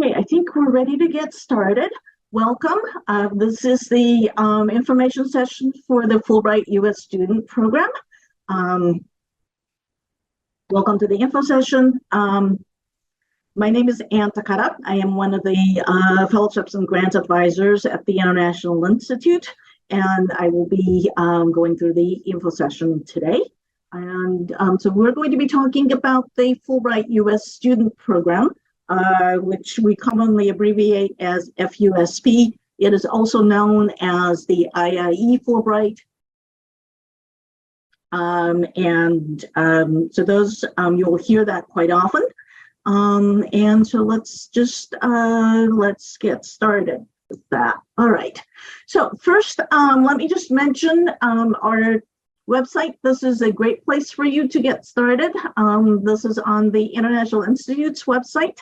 Okay, I think we're ready to get started. Welcome. This is the information session for the Fulbright U.S. Student Program. Welcome to the info session. My name is Ann Takata. I am one of the fellowships and grant advisors at the International Institute, and I will be going through the info session today. And so we're going to be talking about the Fulbright U.S. Student Program, which we commonly abbreviate as FUSP. It is also known as the IIE Fulbright. So those, you'll hear that quite often. And so let's get started with that. All right. So first, let me just mention our website. This is a great place for you to get started. This is on the International Institute's website.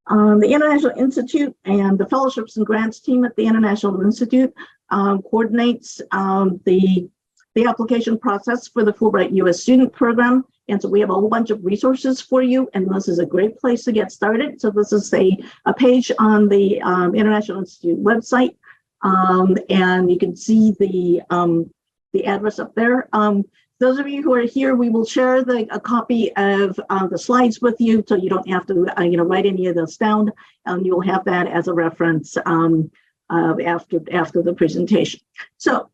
The International Institute and the Fellowships and Grants team at the International Institute coordinates the application process for the Fulbright U.S. Student Program. And so we have a whole bunch of resources for you, and this is a great place to get started. So this is a page on the International Institute website, and you can see the address up there. Those of you who are here, we will share a copy of the slides with you, so you don't have to write any of this down, and you'll have that as a reference after the presentation. So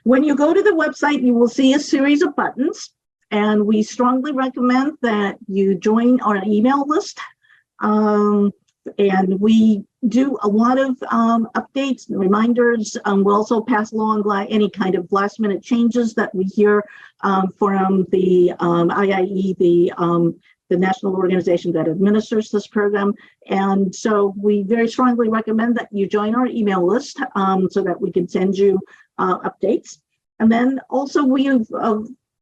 when you go to the website, you will see a series of buttons, and we strongly recommend that you join our email list. And we do a lot of updates and reminders. We'll also pass along any kind of last minute changes that we hear from the IIE, the national organization that administers this program. And so we very strongly recommend that you join our email list so that we can send you updates. And then also we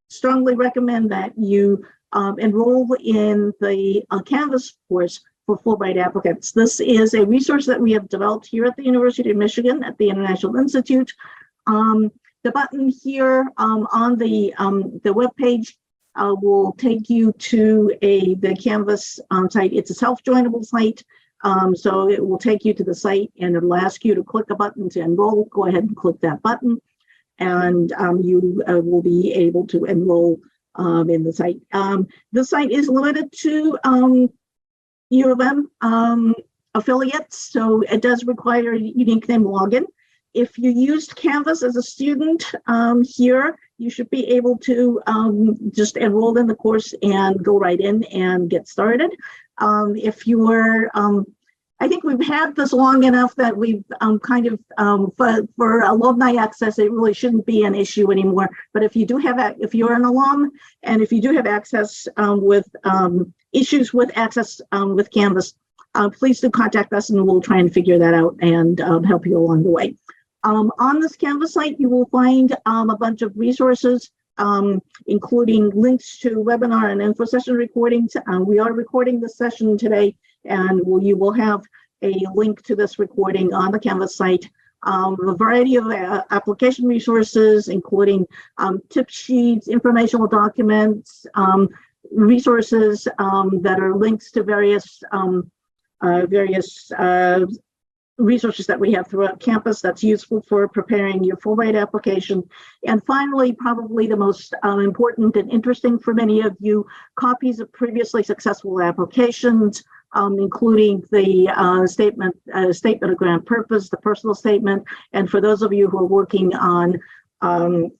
strongly recommend that you enroll in the Canvas course for Fulbright applicants. This is a resource that we have developed here at the University of Michigan at the International Institute. The button here on the web page will take you to the Canvas site. It's a self-joinable site, so it will take you to the site, and it'll ask you to click a button to enroll. Go ahead and click that button, and you will be able to enroll in the site. The site is limited to U of M affiliates, so it does require a unique name login. If you used Canvas as a student here, you should be able to just enroll in the course and go right in and get started. If you were, I think we've had this long enough that we've for alumni access, it really shouldn't be an issue anymore. But if you're an alum and if you do have access with issues with access with Canvas, please do contact us and we'll try and figure that out and help you along the way. On this Canvas site, you will find a bunch of resources, including links to webinar and info session recordings. We are recording this session today, and you will have a link to this recording on the Canvas site. A variety of application resources, including tip sheets, informational documents, resources that are links to various resources that we have throughout campus that's useful for preparing your Fulbright application. And finally, probably the most important and interesting for many of you, copies of previously successful applications, including the statement of grant purpose, the personal statement, and for those of you who are working on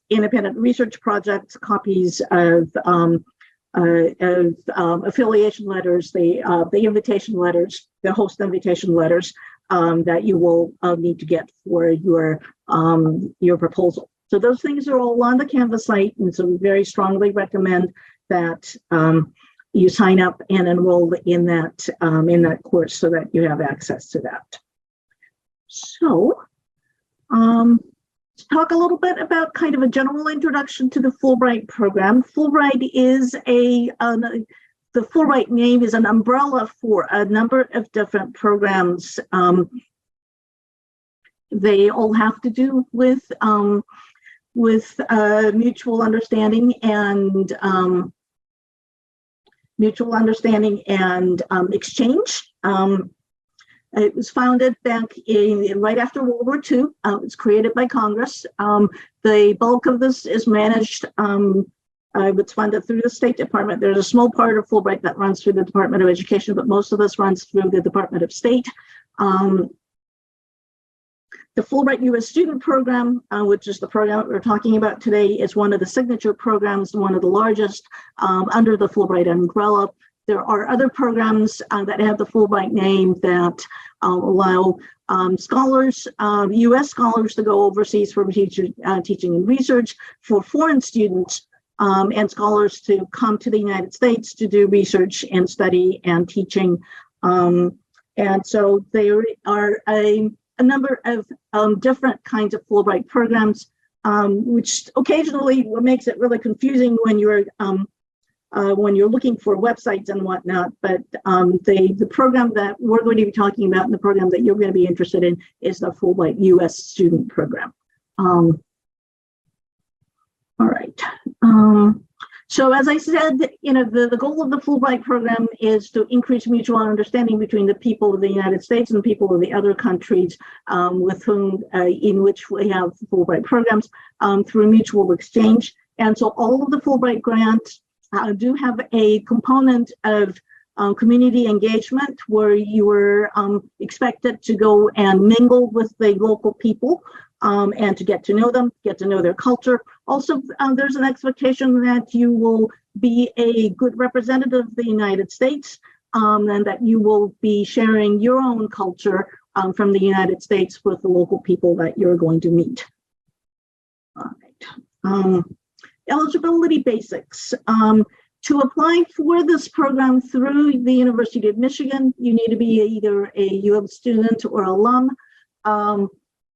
independent research projects, copies of affiliation letters, the invitation letters, the host invitation letters that you will need to get for your proposal. So those things are all on the Canvas site, and so we very strongly recommend that you sign up and enroll in that course so that you have access to that. So let's talk a little bit about kind of a general introduction to the Fulbright program. Fulbright is the Fulbright name is an umbrella for a number of different programs. They all have to do with mutual understanding and exchange. It was founded back right after World War II. It was created by Congress. The bulk of this is managed. It's funded through the State Department. There's a small part of Fulbright that runs through the Department of Education, but most of this runs through the Department of State. The Fulbright U.S. Student Program, which is the program that we're talking about today, is one of the signature programs, one of the largest under the Fulbright umbrella. There are other programs that have the Fulbright name that allow scholars, U.S. scholars, to go overseas for teaching and research, for foreign students and scholars to come to the United States to do research and study and teaching. And so there are a number of different kinds of Fulbright programs, which occasionally makes it really confusing when you're looking for websites and whatnot. But the program that we're going to be talking about and the program that you're going to be interested in is the Fulbright U.S. Student Program. All right. So as I said, the goal of the Fulbright program is to increase mutual understanding between the people of the United States and people of the other countries with whom, in which we have Fulbright programs through mutual exchange. And so all of the Fulbright grants do have a component of community engagement where you are expected to go and mingle with the local people and to get to know them, get to know their culture. Also, there's an expectation that you will be a good representative of the United States and that you will be sharing your own culture from the United States with the local people that you're going to meet. All right. Eligibility basics. To apply for this program through the University of Michigan, you need to be either a UM student or alum.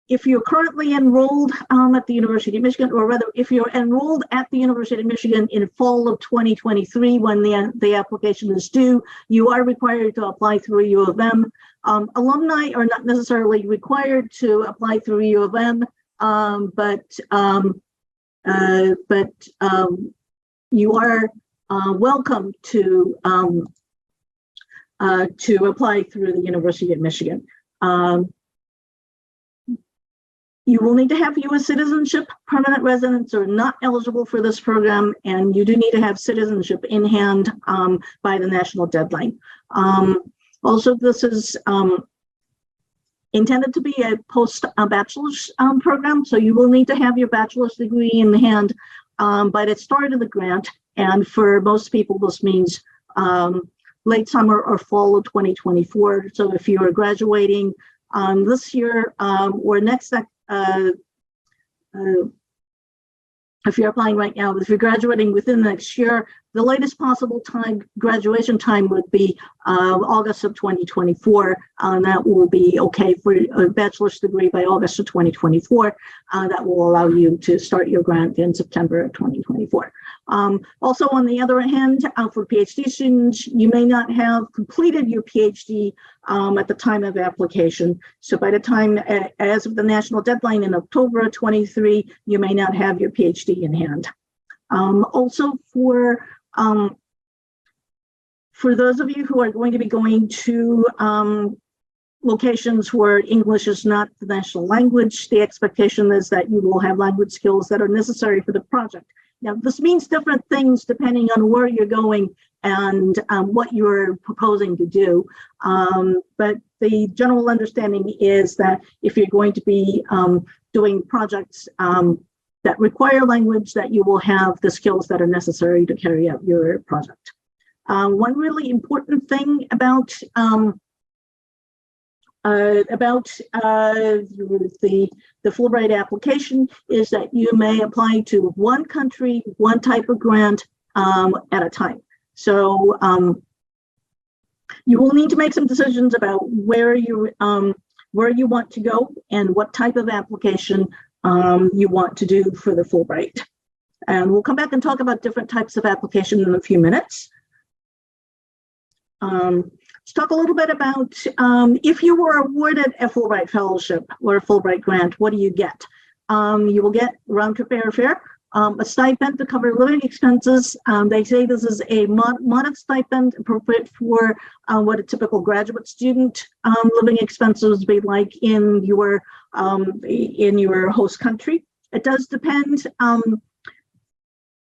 If you're currently enrolled at the University of Michigan, or rather, if you're enrolled at the University of Michigan in fall of 2023, when the application is due, you are required to apply through U of M. Alumni are not necessarily required to apply through U of M, but you are welcome to apply through the University of Michigan. You will need to have U.S. citizenship. Permanent residents are not eligible for this program, and you do need to have citizenship in hand by the national deadline. Also, this is intended to be a post-bachelor's program, so you will need to have your bachelor's degree in hand by the start of the grant. And for most people, this means late summer or fall of 2024. So if you are graduating this year or next, if you're applying right now, if you're graduating within the next year, the latest possible graduation time would be August of 2024. That will be okay for a bachelor's degree by August of 2024. That will allow you to start your grant in September of 2024. Also, on the other hand, for PhD students, you may not have completed your PhD at the time of application. So by the time, as of the national deadline in October of 23, you may not have your PhD in hand. Also, for those of you who are going to be going to locations where English is not the national language, the expectation is that you will have language skills that are necessary for the project. Now, this means different things depending on where you're going and what you're proposing to do. But the general understanding is that if you're going to be doing projects that require language, that you will have the skills that are necessary to carry out your project. One really important thing about the Fulbright application is that you may apply to one country, one type of grant at a time. So you will need to make some decisions about where you want to go and what type of application you want to do for the Fulbright. And we'll come back and talk about different types of application in a few minutes. Let's talk a little bit about if you were awarded a Fulbright fellowship or a Fulbright grant, what do you get? You will get round-trip airfare A stipend to cover living expenses. They say this is a modest stipend appropriate for what a typical graduate student living expenses would be like in your host country. It does depend.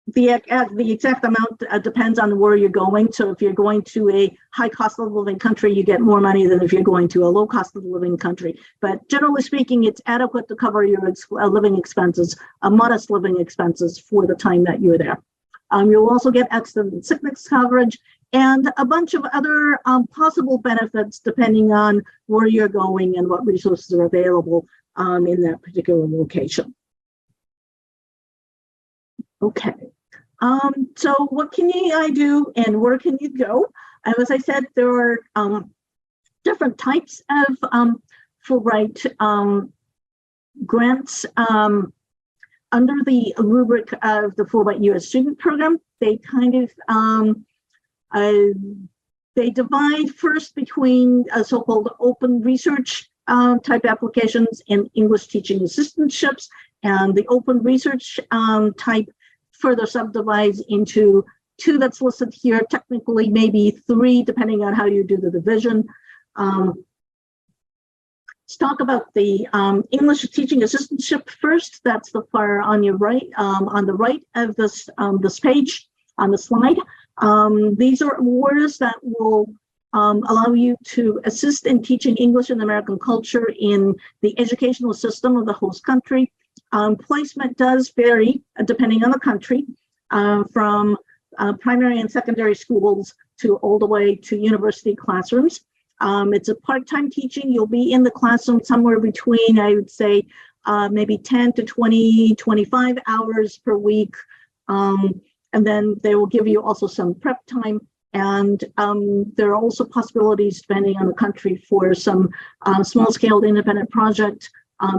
The exact amount depends on where you're going. So if you're going to a high cost of living country, you get more money than if you're going to a low cost of living country. But generally speaking, it's adequate to cover your living expenses, modest living expenses for the time that you're there. You'll also get accident sickness coverage and a bunch of other possible benefits depending on where you're going and what resources are available in that particular location. Okay. So what can I do and where can you go? As I said, there are different types of Fulbright grants under the rubric of the Fulbright U.S. Student Program. They kind of they divide first between so-called open research type applications and English teaching assistantships, and the open research type further subdivides into two that's listed here, technically maybe three, depending on how you do the division. Let's talk about the English teaching assistantship first. That's the far on your right, on the right of this page on the slide. These are awards that will allow you to assist in teaching English and American culture in the educational system of the host country. Placement does vary depending on the country, from primary and secondary schools to all the way to university classrooms. It's a part-time teaching. You'll be in the classroom somewhere between, I would say, maybe 10 to 20, 25 hours per week. And then they will give you also some prep time. And there are also possibilities, depending on the country, for some small-scale independent project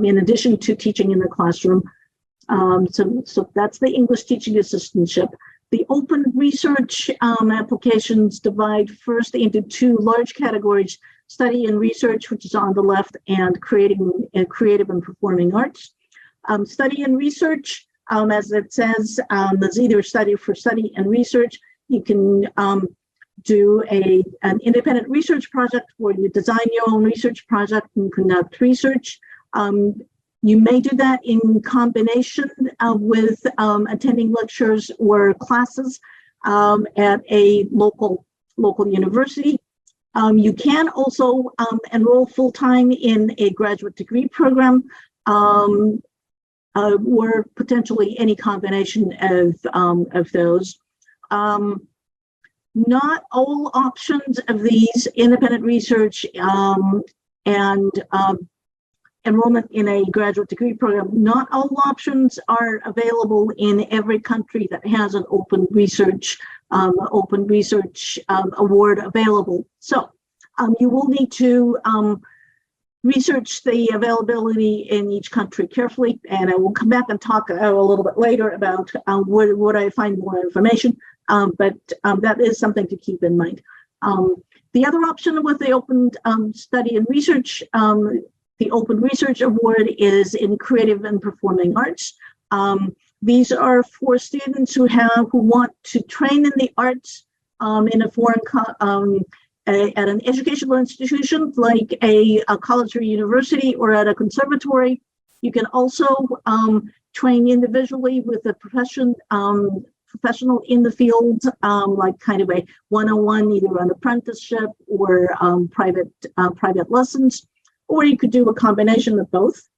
in addition to teaching in the classroom. So that's the English teaching assistantship. The open research applications divide first into two large categories: study and research, which is on the left, and creative and performing arts. Study and research, as it says, is either study and research. You can do an independent research project where you design your own research project and conduct research. You may do that in combination with attending lectures or classes at a local university. You can also enroll full-time in a graduate degree program, or potentially any combination of those. Not all options of these independent research and enrollment in a graduate degree program, not all options are available in every country that has an open research award available. So you will need to research the availability in each country carefully, and I will come back and talk a little bit later about where I find more information, but that is something to keep in mind. The other option with the open study and research, the Open Research Award, is in creative and performing arts. These are for students who want to train in the arts in a foreign at an educational institution like a college or university or at a conservatory. You can also train individually with a professional in the field, like kind of a one-on-one, either an apprenticeship or private lessons, or you could do a combination of both.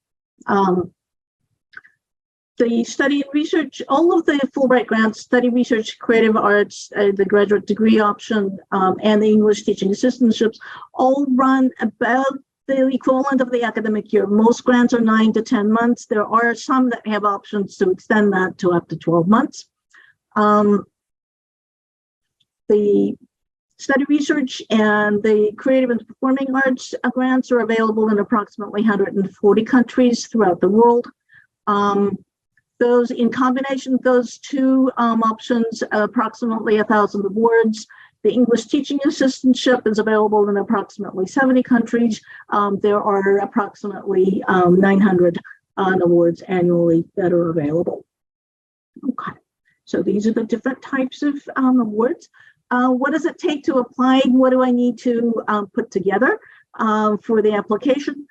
The study and research, all of the Fulbright grants, study, research, creative arts, the graduate degree option, and the English teaching assistantships all run about the equivalent of the academic year. Most grants are 9 to 10 months. There are some that have options to extend that to up to 12 months. The study research and the creative and performing arts grants are available in approximately 140 countries throughout the world. Those in combination, those two options, approximately 1,000 awards. The English teaching assistantship is available in approximately 70 countries. There are approximately 900 awards annually that are available. Okay, so these are the different types of awards. What does it take to apply? What do I need to put together for the application?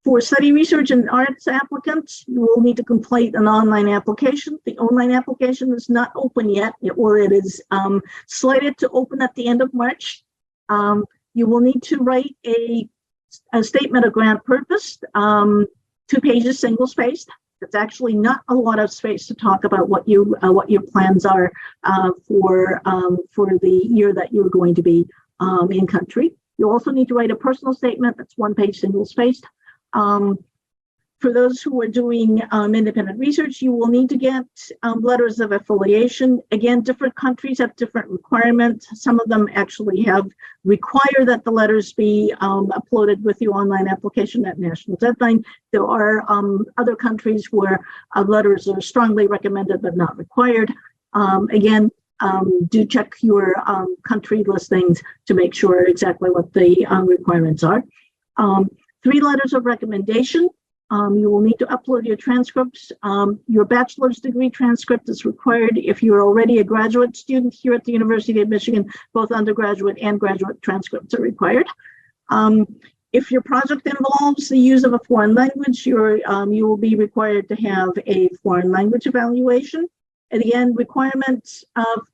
For study research and arts applicants, you will need to complete an online application. The online application is not open yet, or it is slated to open at the end of March. You will need to write a statement of grant purpose, 2 pages, single-spaced. It's actually not a lot of space to talk about what your plans are for the year that you're going to be in country. You also need to write a personal statement that's 1 page, single-spaced. For those who are doing independent research, you will need to get letters of affiliation. Again, different countries have different requirements. Some of them actually require that the letters be uploaded with your online application at national deadline. There are other countries where letters are strongly recommended but not required. Again, do check your country listings to make sure exactly what the requirements are. 3 letters of recommendation. You will need to upload your transcripts. Your bachelor's degree transcript is required if you're already a graduate student here at the University of Michigan. Both undergraduate and graduate transcripts are required. If your project involves the use of a foreign language, you will be required to have a foreign language evaluation. And again, requirements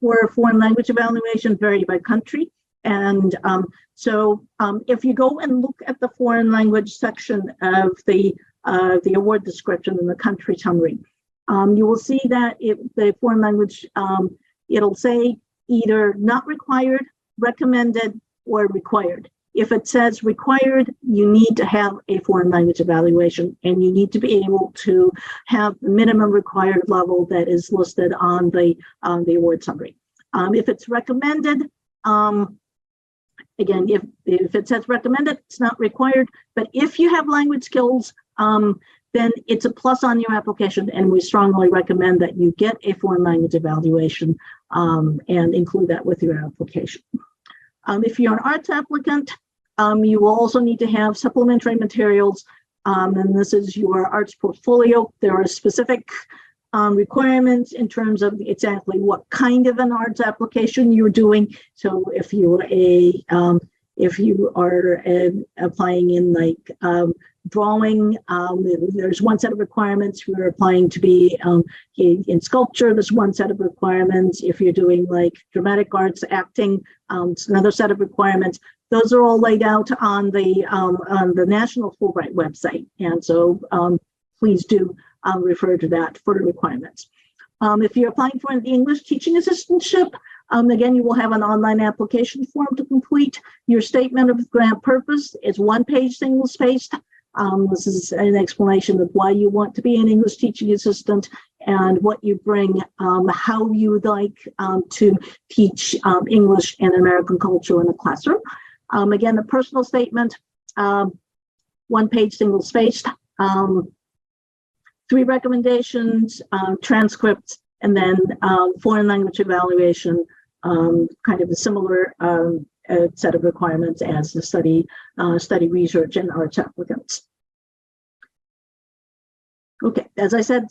for foreign language evaluation vary by country. And so if you go and look at the foreign language section of the award description in the country summary, you will see that the foreign language, it'll say either not required, recommended, or required. If it says required, you need to have a foreign language evaluation, and you need to be able to have the minimum required level that is listed on the award summary. If it's recommended, again, if it says recommended, it's not required, but if you have language skills, then it's a plus on your application, and we strongly recommend that you get a foreign language evaluation and include that with your application. If you're an arts applicant, you will also need to have supplementary materials, and this is your arts portfolio. There are specific requirements in terms of exactly what kind of an arts application you're doing. So if you are applying in like drawing, there's one set of requirements. If you're applying to be in sculpture, there's one set of requirements. If you're doing like dramatic arts, acting, it's another set of requirements. Those are all laid out on the National Fulbright website, and so please do refer to that for the requirements. If you're applying for an English teaching assistantship, again, you will have an online application form to complete. Your statement of grant purpose is 1 page, single-spaced. This is an explanation of why you want to be an English teaching assistant and what you bring, how you would like to teach English and American culture in a classroom. Again, the personal statement, 1 page, single-spaced. 3 recommendations, transcripts, and then foreign language evaluation, kind of a similar set of requirements as the study research and arts applicants. Okay, as I said,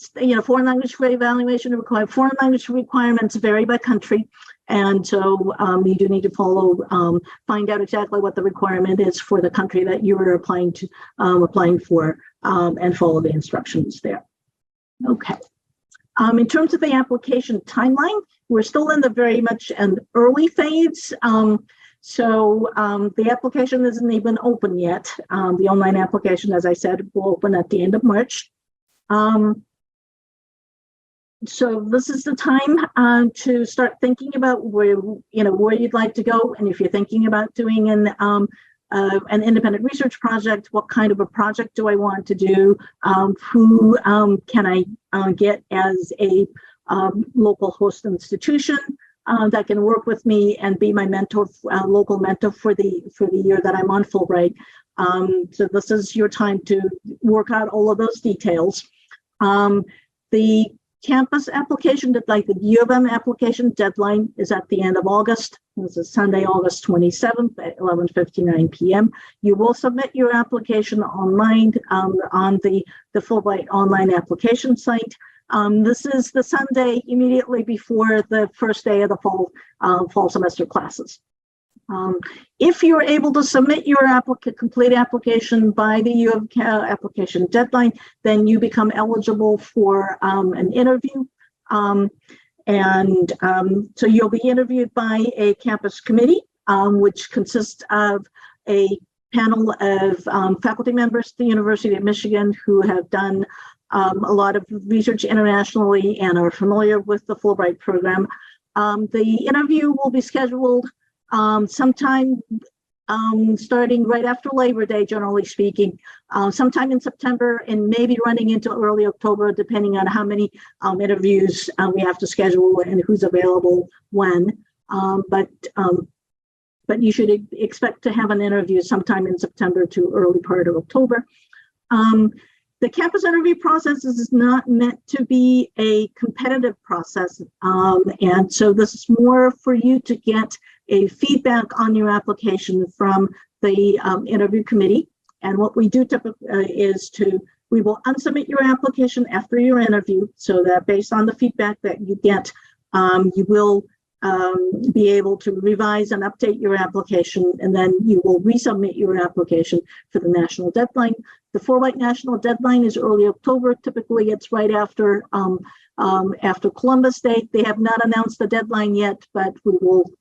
foreign language evaluation required. Foreign language requirements vary by country, and so you do need to find out exactly what the requirement is for the country that you are applying for, and follow the instructions there. Okay. In terms of the application timeline, we're still in the very much an early phase. So the application isn't even open yet. The online application, as I said, will open at the end of March. So this is the time to start thinking about where you'd like to go, and if you're thinking about doing an independent research project, what kind of a project do I want to do? Who can I get as a local host institution that can work with me and be my mentor, local mentor for the year that I'm on Fulbright? So this is your time to work out all of those details. The campus application, like the U of M application deadline, is at the end of August. This is Sunday, August 27th at 11:59 p.m. You will submit your application online on the Fulbright online application site. This is the Sunday immediately before the first day of the fall semester classes. If you're able to submit your complete application by the U of Cal application deadline, then you become eligible for an interview. So you'll be interviewed by a campus committee, which consists of a panel of faculty members at the University of Michigan who have done a lot of research internationally and are familiar with the Fulbright program. The interview will be scheduled sometime starting right after Labor Day, generally speaking, sometime in September and maybe running into early October, depending on how many interviews we have to schedule and who's available when. But you should expect to have an interview sometime in September to early part of October. The campus interview process is not meant to be a competitive process. And so this is more for you to get a feedback on your application from the interview committee. And what we do typically is we will unsubmit your application after your interview so that based on the feedback that you get, you will be able to revise and update your application, and then you will resubmit your application for the national deadline. The Fulbright national deadline is early October. Typically, it's right after Columbus Day. They have not announced the deadline yet, but we will,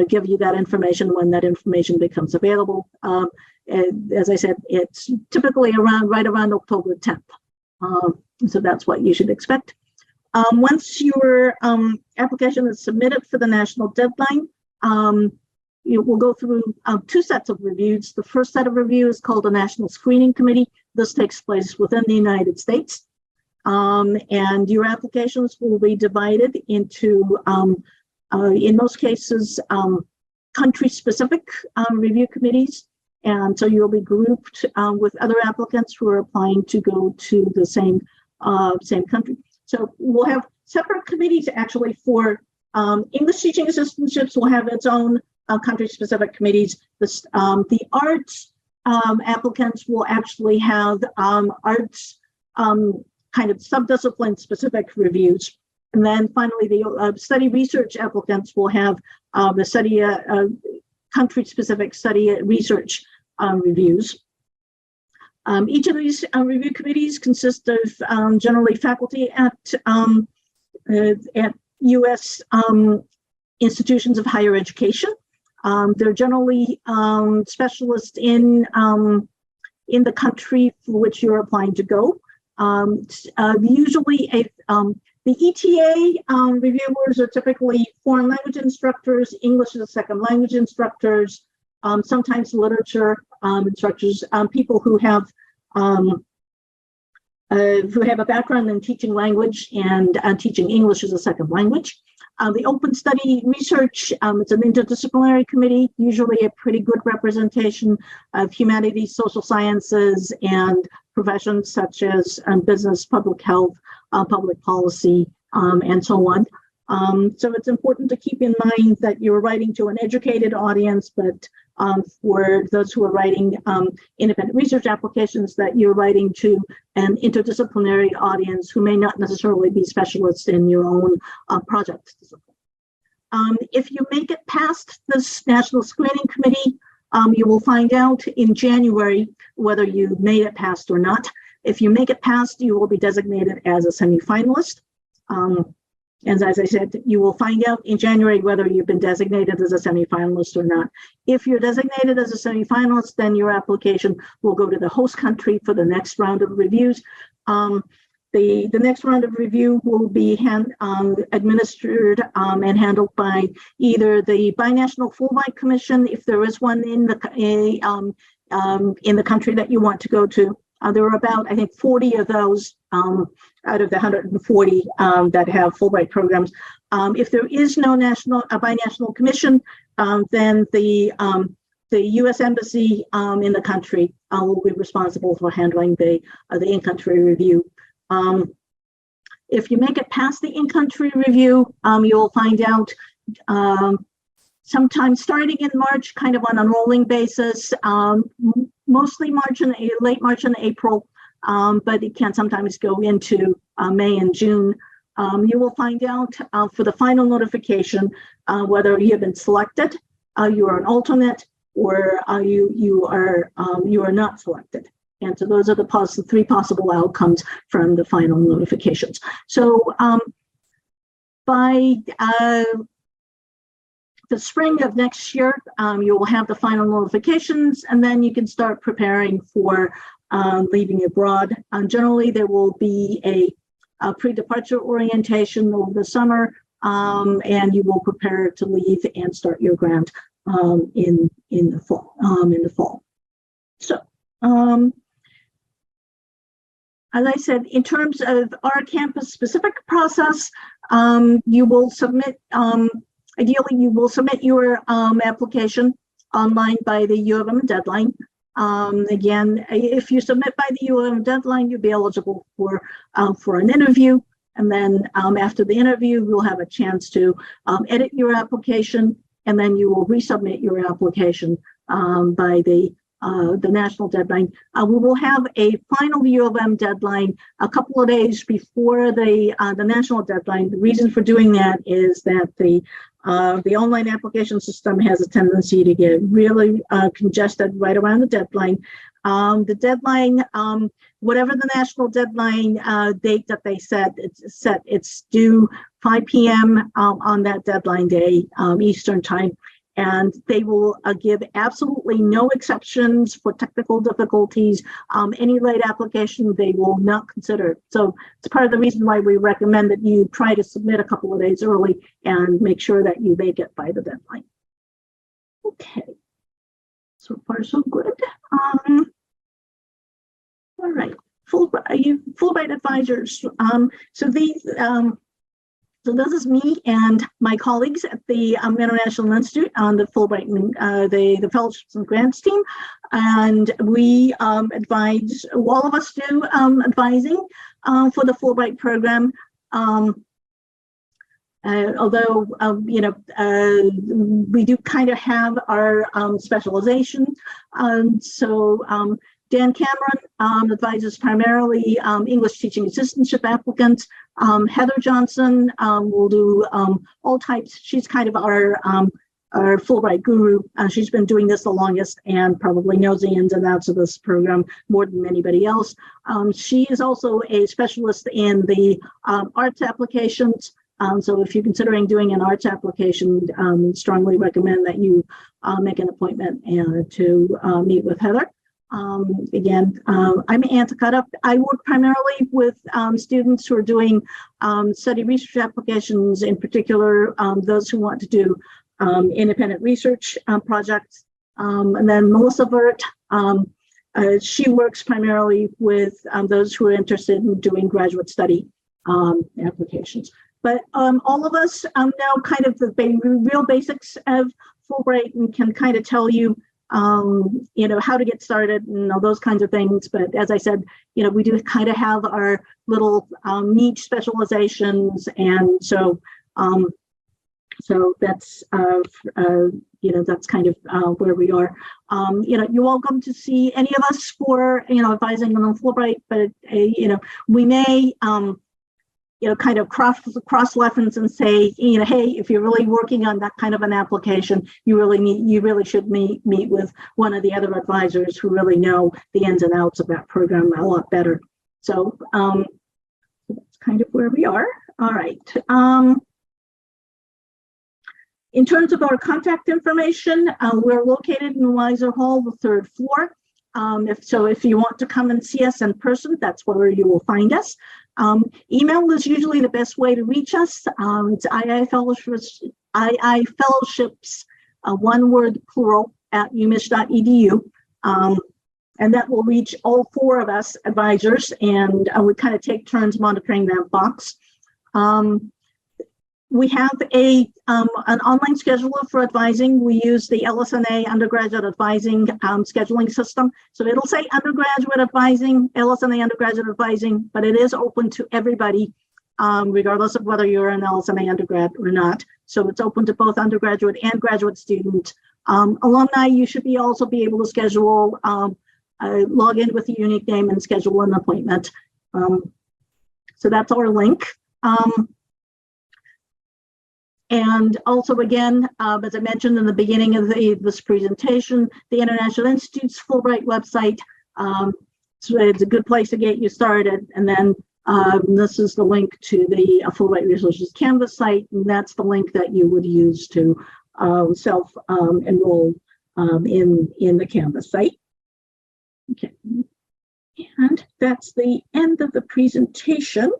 give you that information when that information becomes available. As I said, it's typically right around October 10th. So that's what you should expect. Once your application is submitted for the national deadline, you will go through two sets of reviews. The first set of review is called a National Screening Committee. This takes place within the United States. And your applications will be divided into, in most cases, country-specific review committees. And so you'll be grouped with other applicants who are applying to go to the same country. So we'll have separate committees actually for English teaching assistantships. Will have its own country-specific committees. The arts applicants will actually have arts kind of subdiscipline-specific reviews. And then finally, the study research applicants will have the study country-specific study research reviews. Each of these review committees consist of generally faculty at U.S. Institutions of higher education. They're generally specialists in the country for which you're applying to go. Usually, the ETA reviewers are typically foreign language instructors, English as a second language instructors, sometimes literature instructors, people who have a background in teaching language and teaching English as a second language. The open study research, it's an interdisciplinary committee, usually a pretty good representation of humanities, social sciences, and professions such as business, public health, public policy, and so on. So it's important to keep in mind that you're writing to an educated audience, but for those who are writing independent research applications, that you're writing to an interdisciplinary audience who may not necessarily be specialists in your own project discipline. If you make it past this National Screening Committee, you will find out in January whether you made it past or not. If you make it past, you will be designated as a semifinalist. And as I said, you will find out in January whether you've been designated as a semifinalist or not. If you're designated as a semifinalist, then your application will go to the host country for the next round of reviews. The next round of review will be administered and handled by either the Binational Fulbright Commission, if there is one in the country that you want to go to. There are about, I think, 40 of those out of the 140 that have Fulbright programs. If there is no binational commission, then the U.S. Embassy in the country will be responsible for handling the in-country review. If you make it past the in-country review, you'll find out sometime starting in March, kind of on a rolling basis, mostly late March and April, but it can sometimes go into May and June. You will find out for the final notification whether you have been selected, you are an alternate, or you are not selected. And so those are the three possible outcomes from the final notifications. So by the spring of next year, you will have the final notifications, and then you can start preparing for leaving abroad. Generally, there will be a pre-departure orientation over the summer, and you will prepare to leave and start your grant in the fall. So, as I said, in terms of our campus-specific process, you will submit. Ideally, you will submit your application online by the U of M deadline. Again, if you submit by the U of M deadline, you'll be eligible for an interview. And then after the interview, you'll have a chance to edit your application, and then you will resubmit your application by the national deadline. We will have a final U of M deadline a couple of days before the national deadline. The reason for doing that is that the online application system has a tendency to get really congested right around the deadline. The deadline, whatever the national deadline date that they set, it's due 5 p.m. On that deadline day, Eastern time. And they will give absolutely no exceptions for technical difficulties. Any late application, they will not consider. So it's part of the reason why we recommend that you try to submit a couple of days early and make sure that you make it by the deadline. Okay, so far so good. All right, Fulbright advisors. So this is me and my colleagues at the International Institute on the Fulbright, the Fellowships and Grants team, and we advise. All of us do advising for the Fulbright program. Although we do kind of have our specialization. So Dan Cameron advises primarily English teaching assistantship applicants. Heather Johnson will do all types. She's kind of our Fulbright guru. She's been doing this the longest and probably knows the ins and outs of this program more than anybody else. She is also a specialist in the arts applications. So if you're considering doing an arts application, strongly recommend that you make an appointment to meet with Heather. Again, I'm Ann Takata. I work primarily with students who are doing study research applications, in particular those who want to do independent research projects. And then Melissa Vert, she works primarily with those who are interested in doing graduate study applications. But all of us know kind of the real basics of Fulbright and can kind of tell you how to get started and all those kinds of things. But as I said, we do kind of have our little niche specializations, and so that's that's kind of where we are. You're welcome to see any of us for advising on Fulbright, but we may kind of cross-reference and say, hey, if you're really working on that kind of an application, you really should meet with one of the other advisors who really know the ins and outs of that program a lot better. So that's kind of where we are. All right. In terms of our contact information, we're located in Weiser Hall, the 3rd floor. If you want to come and see us in person, that's where you will find us. Email is usually the best way to reach us. It's iifellowships, one word plural, at umich.edu. And that will reach all 4 of us advisors, and we kind of take turns monitoring that box. We have an online scheduler for advising. We use the LSNA undergraduate advising scheduling system. So it'll say undergraduate advising, LSNA undergraduate advising, but it is open to everybody, regardless of whether you're an LSNA undergrad or not. So it's open to both undergraduate and graduate students. Alumni, you should also be able to schedule log in with a unique name and schedule an appointment. So that's our link. And also, again, as I mentioned in the beginning of this presentation, the International Institute's Fulbright website. So it's a good place to get you started. And then this is the link to the Fulbright Resources Canvas site, and that's the link that you would use to self-enroll in the Canvas site. Okay, and that's the end of the presentation.